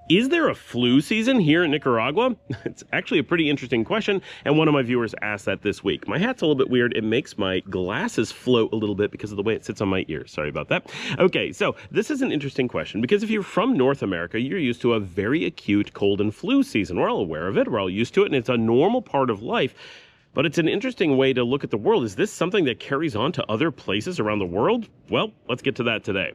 Is there a flu season here in Nicaragua? It's actually a pretty interesting question, and one of my viewers asked that this week. My hat's a little bit weird. It makes my glasses float a little bit because of the way it sits on my ears. Sorry about that. Okay, so this is an interesting question because if you're from North America, you're used to a very acute cold and flu season. We're all aware of it. We're all used to it, and it's a normal part of life. But it's an interesting way to look at the world. Is this something that carries on to other places around the world? Well, let's get to that today.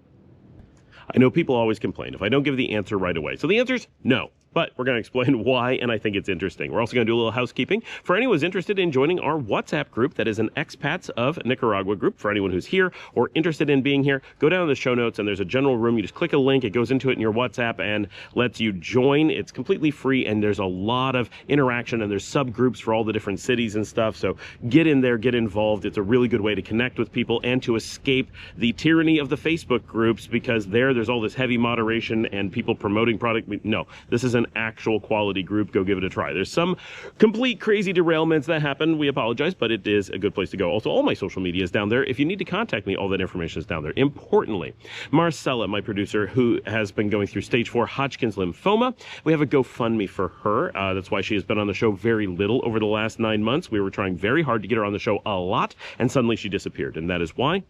I know people always complain if I don't give the answer right away. So the answer is no. But we're going to explain why, and I think it's interesting. We're also going to do a little housekeeping. For anyone who's interested in joining our WhatsApp group, that is an Expats of Nicaragua group. For anyone who's here or interested in being here, go down in the show notes, and there's a general room. You just click a link. It goes into it in your WhatsApp and lets you join. It's completely free, and there's a lot of interaction, and there's subgroups for all the different cities and stuff. So get in there, get involved. It's a really good way to connect with people and to escape the tyranny of the Facebook groups, because there's all this heavy moderation and people promoting product. No, this is an actual quality group. Go give it a try. There's some complete crazy derailments that happen. We apologize, but it is a good place to go. Also, all my social media is down there. If you need to contact me, all that information is down there. Importantly, Marcela, my producer, who has been going through stage 4 Hodgkin's lymphoma, we have a GoFundMe for her. That's why she has been on the show very little over the last 9 months. We were trying very hard to get her on the show a lot, and suddenly she disappeared, and that is why.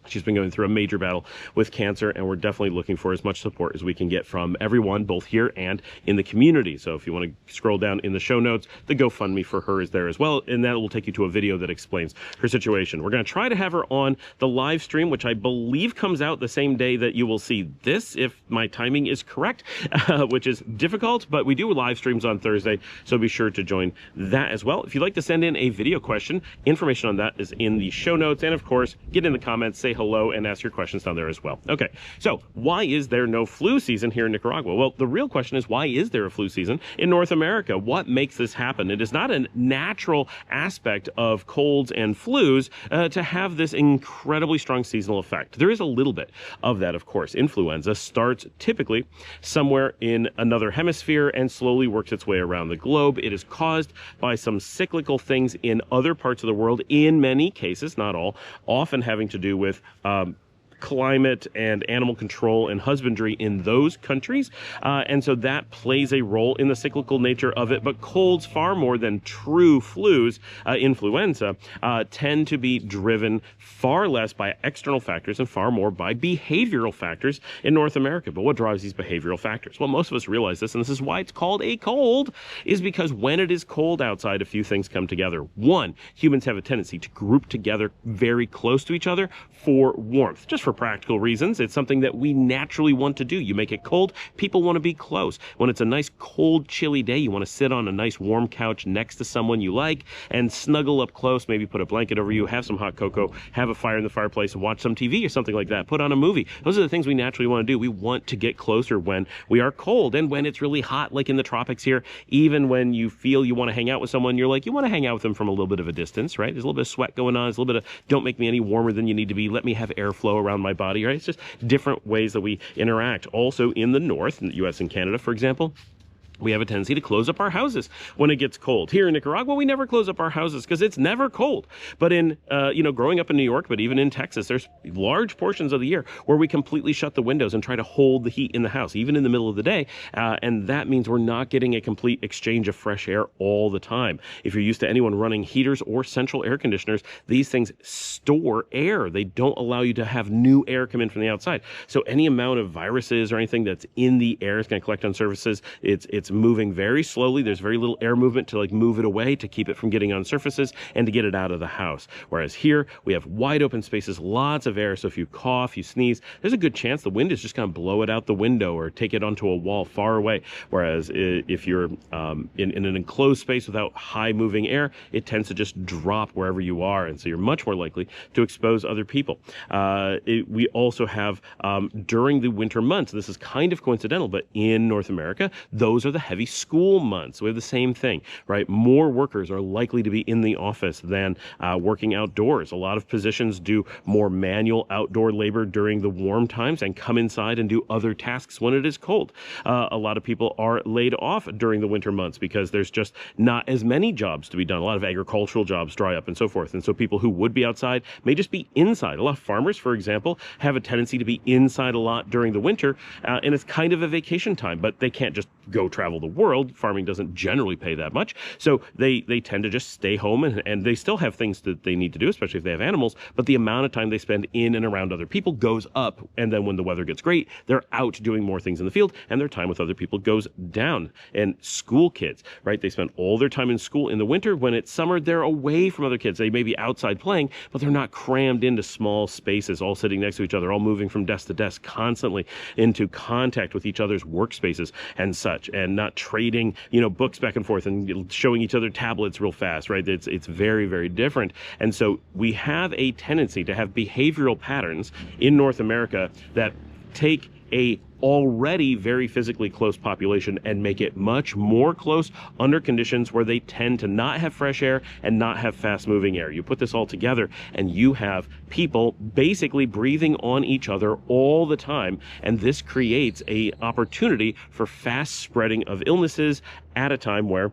She's been going through a major battle with cancer, and we're definitely looking for as much support as we can get from everyone, both here and in the community. So if you want to scroll down in the show notes, the GoFundMe for her is there as well, and that will take you to a video that explains her situation. We're going to try to have her on the live stream, which I believe comes out the same day that you will see this, if my timing is correct, which is difficult, but we do live streams on Thursday, so be sure to join that as well. If you'd like to send in a video question, information on that is in the show notes, and of course, get in the comments, say hello, and ask your questions down there as well. Okay, so why is there no flu season here in Nicaragua? Well, the real question is, why is there a flu season in North America? What makes this happen? It is not a natural aspect of colds and flus to have this incredibly strong seasonal effect. There is a little bit of that, of course. Influenza starts typically somewhere in another hemisphere and slowly works its way around the globe. It is caused by some cyclical things in other parts of the world, in many cases, not all, often having to do with climate and animal control and husbandry in those countries. And so that plays a role in the cyclical nature of it. But colds, far more than true flus, influenza, tend to be driven far less by external factors and far more by behavioral factors in North America. But what drives these behavioral factors? Well, most of us realize this, and this is why it's called a cold, is because when it is cold outside, a few things come together. One, humans have a tendency to group together very close to each other for warmth, just for practical reasons. It's something that we naturally want to do. You make it cold, people want to be close. When it's a nice cold, chilly day, you want to sit on a nice warm couch next to someone you like and snuggle up close, maybe put a blanket over you, have some hot cocoa, have a fire in the fireplace, and watch some TV or something like that. Put on a movie. Those are the things we naturally want to do. We want to get closer when we are cold, and when it's really hot, like in the tropics here, even when you feel you want to hang out with someone, you're like, you want to hang out with them from a little bit of a distance, right? There's a little bit of sweat going on. There's a little bit of, don't make me any warmer than you need to be. Let me have airflow around my body, right? It's just different ways that we interact. Also in the north, in the US and Canada, for example, we have a tendency to close up our houses when it gets cold. Here in Nicaragua, we never close up our houses because it's never cold. But in, growing up in New York, but even in Texas, there's large portions of the year where we completely shut the windows and try to hold the heat in the house, even in the middle of the day. And that means we're not getting a complete exchange of fresh air all the time. If you're used to anyone running heaters or central air conditioners, these things store air. They don't allow you to have new air come in from the outside. So any amount of viruses or anything that's in the air is going to collect on surfaces. It's moving very slowly. There's very little air movement to move it away, to keep it from getting on surfaces and to get it out of the house. Whereas here we have wide open spaces, lots of air. So if you cough, you sneeze, there's a good chance the wind is just going to blow it out the window or take it onto a wall far away. Whereas if you're in an enclosed space without high moving air, it tends to just drop wherever you are. And so you're much more likely to expose other people. We also have during the winter months, this is kind of coincidental, but in North America, those are the heavy school months. We have the same thing, right? More workers are likely to be in the office than working outdoors. A lot of positions do more manual outdoor labor during the warm times and come inside and do other tasks when it is cold. A lot of people are laid off during the winter months because there's just not as many jobs to be done. A lot of agricultural jobs dry up and so forth. And so people who would be outside may just be inside. A lot of farmers, for example, have a tendency to be inside a lot during the winter, and it's kind of a vacation time, but they can't just go travel the world. Farming doesn't generally pay that much. So they tend to just stay home, and they still have things that they need to do, especially if they have animals, but the amount of time they spend in and around other people goes up. And then when the weather gets great, they're out doing more things in the field, and their time with other people goes down. And school kids, right? They spend all their time in school in the winter. When it's summer, they're away from other kids. They may be outside playing, but they're not crammed into small spaces, all sitting next to each other, all moving from desk to desk, constantly into contact with each other's workspaces and such, and not trading, books back and forth and showing each other tablets real fast, right? It's very, very different. And so we have a tendency to have behavioral patterns in North America that take a already very physically close population and make it much more close under conditions where they tend to not have fresh air and not have fast moving air. You put this all together and you have people basically breathing on each other all the time, and this creates a opportunity for fast spreading of illnesses at a time where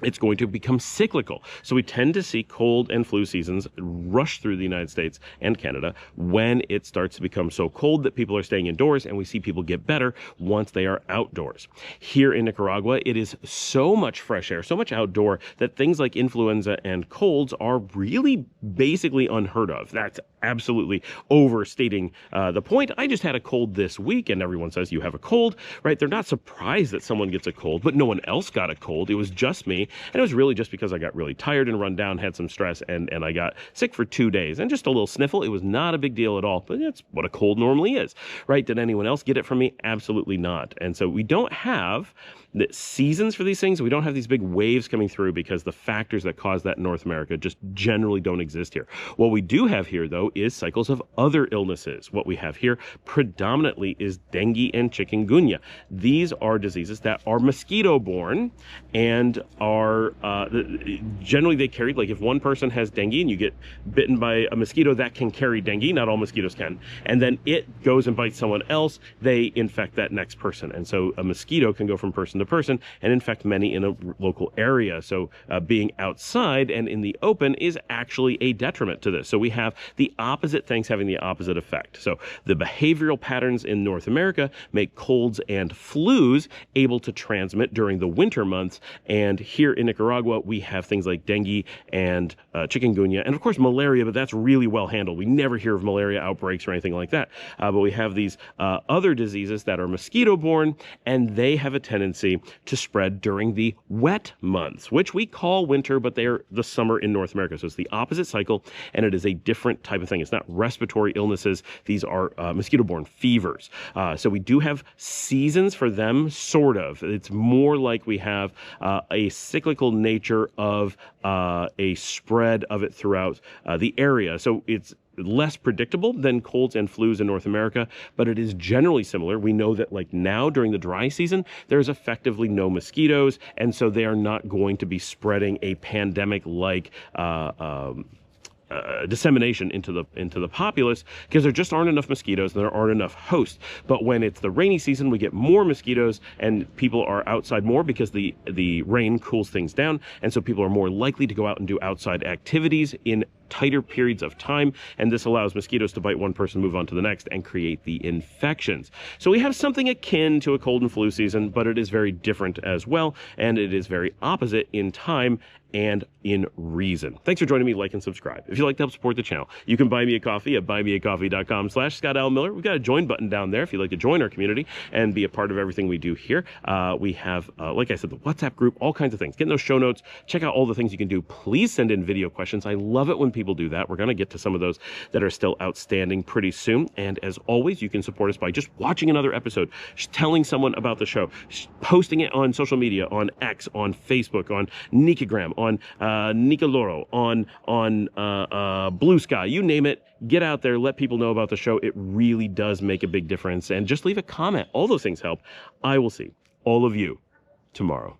it's going to become cyclical. So we tend to see cold and flu seasons rush through the United States and Canada when it starts to become so cold that people are staying indoors, and we see people get better once they are outdoors. Here in Nicaragua, it is so much fresh air, so much outdoor, that things like influenza and colds are really basically unheard of. That's absolutely overstating the point. I just had a cold this week, and everyone says you have a cold, right? They're not surprised that someone gets a cold, but no one else got a cold. It was just me. And it was really just because I got really tired and run down, had some stress, and I got sick for 2 days. And just a little sniffle. It was not a big deal at all, but it's what a cold normally is, right? Did anyone else get it from me? Absolutely not. And so we don't have the seasons for these things. We don't have these big waves coming through because the factors that cause that in North America just generally don't exist here. What we do have here, though, is cycles of other illnesses. What we have here predominantly is dengue and chikungunya. These are diseases that are mosquito-borne and are generally they carry, like if one person has dengue and you get bitten by a mosquito, that can carry dengue. Not all mosquitoes can. And then it goes and bites someone else, they infect that next person. And so a mosquito can go from person to person and infect many in a local area. So being outside and in the open is actually a detriment to this. So we have the opposite things having the opposite effect. So the behavioral patterns in North America make colds and flus able to transmit during the winter months. And here in Nicaragua, we have things like dengue and chikungunya, and of course malaria, but that's really well handled. We never hear of malaria outbreaks or anything like that. But we have these other diseases that are mosquito-borne, and they have a tendency to spread during the wet months, which we call winter, but they are the summer in North America. So it's the opposite cycle, and it is a different type of thing. It's not respiratory illnesses. These are mosquito-borne fevers. So we do have seasons for them, sort of. It's more like we have a cyclical nature of a spread of it throughout the area. So it's less predictable than colds and flus in North America, but it is generally similar. We know that like now during the dry season, there's effectively no mosquitoes, and so they are not going to be spreading a pandemic-like dissemination into the populace, because there just aren't enough mosquitoes and there aren't enough hosts. But when it's the rainy season, we get more mosquitoes and people are outside more because the rain cools things down, and so people are more likely to go out and do outside activities in tighter periods of time, and this allows mosquitoes to bite one person, move on to the next, and create the infections. So we have something akin to a cold and flu season, but it is very different as well, and it is very opposite in time and in reason. Thanks for joining me. Like and subscribe. If you'd like to help support the channel, you can buy me a coffee at buymeacoffee.com/ScottAlMiller. We've got a join button down there if you'd like to join our community and be a part of everything we do here. We have, like I said, the WhatsApp group, all kinds of things. Get in those show notes. Check out all the things you can do. Please send in video questions. I love it when people do that. We're going to get to some of those that are still outstanding pretty soon. And as always, you can support us by just watching another episode, telling someone about the show, posting it on social media, on X, on Facebook, on Nicagram, on Nicaloro, on Blue Sky, you name it. Get out there, let people know about the show. It really does make a big difference. And just leave a comment. All those things help. I will see all of you tomorrow.